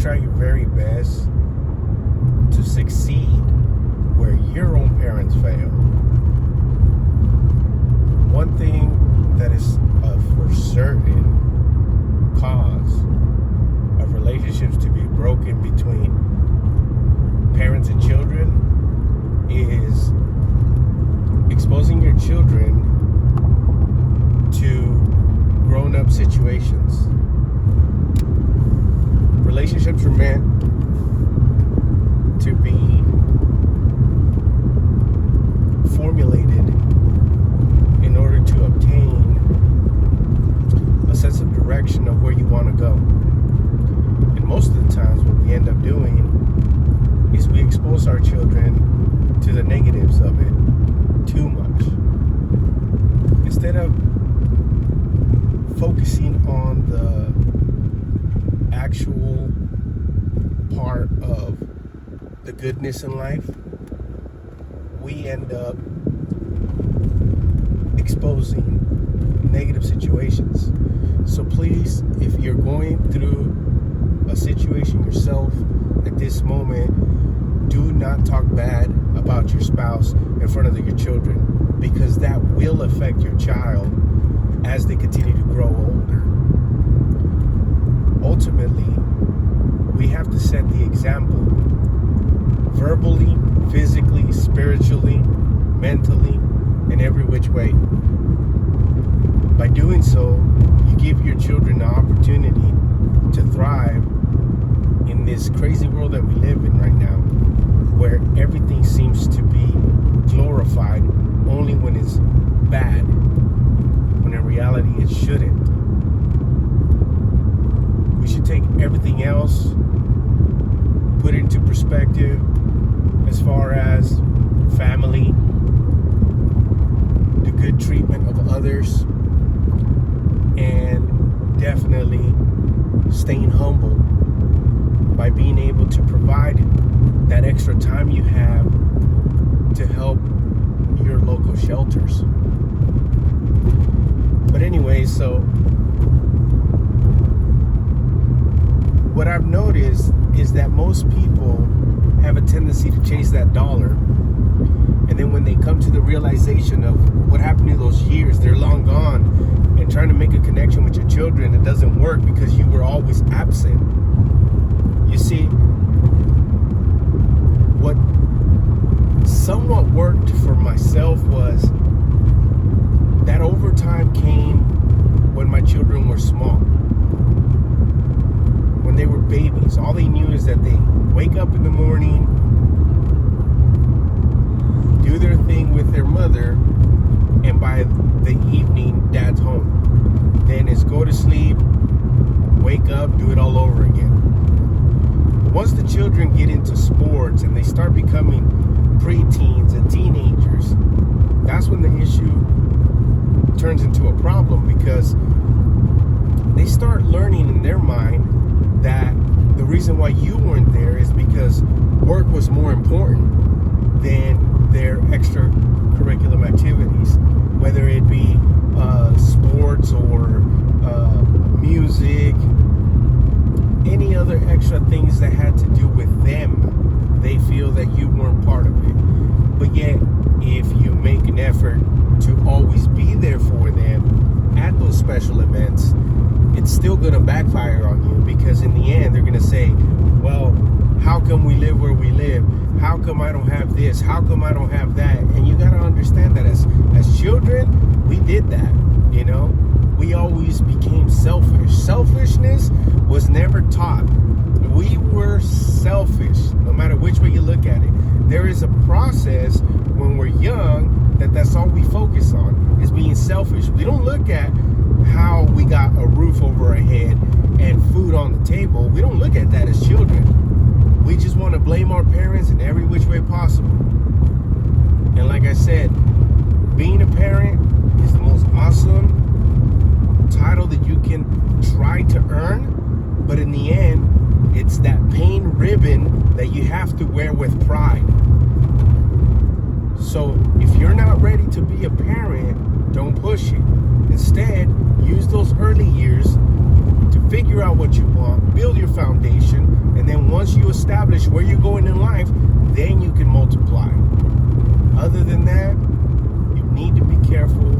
try your very best to succeed where your own parents fail. One thing that is for certain cause of relationships to be broken between parents and children is exposing your children to grown-up situations. Relationships are meant to be formulated in order to obtain a sense of direction of where you want to go. And most of the times what we end up doing is we expose our children to the negatives of it too much. Instead of focusing on the actual part of the goodness in life, we end up exposing negative situations. So please, if you're going through a situation yourself at this moment, do not talk bad about your spouse in front of your children, because that will affect your child as they continue to grow older. Ultimately, we have to set the example verbally, physically, spiritually, mentally, in every which way. By doing so, you give your children the opportunity to thrive in this crazy world that we live in right now, where everything seems to be glorified only when it's bad, when in reality it shouldn't. We should take everything else, put it into perspective as far as family, the good treatment of others, and definitely staying humble by being able to provide that extra time you have to help your local shelters. But anyway, so what I've noticed is that most people have a tendency to chase that dollar, and then when they come to the realization of what happened to those years, they're long gone, and trying to make a connection with your children, it doesn't work because you were always absent. You see, what somewhat worked for myself was that overtime came when my children were small. When they were babies, all they knew is that they wake up in the morning, do their thing with their mother, and by the evening, dad's home. Then it's go to sleep, wake up, do it all over again. But once the children get into sports and they start becoming preteens and teenagers, that's when the issue turns into a problem, because they start learning in their mind that the reason why you weren't there is because work was more important than their extracurricular activities, whether it be sports or music, any other extra things that had to do with them. They feel that you weren't part of it. But yet, if you make an effort to always be there for them at those special events, it's still going to backfire on you, because in the end, they're going to say, well, how come we live where we live? How come I don't have this? How come I don't have that? And you got to understand that as children, we did that, you know? We always became selfish. Selfishness was never taught. We were selfish, no matter which way you look at it. There is a process when we're young that's all we focus on, is being selfish. We don't look at how we got a roof over our head and food on the table. We don't look at that as children. We just want to blame our parents in every which way possible. And like I said, being a parent is the most awesome title that you can try to earn, but in the end, it's that pain ribbon that you have to wear with pride. So if you're not ready to be a parent, don't push it. Instead, use those early years to figure out what you want, build your foundation, and then once you establish where you're going in life, then you can multiply. Other than that, you need to be careful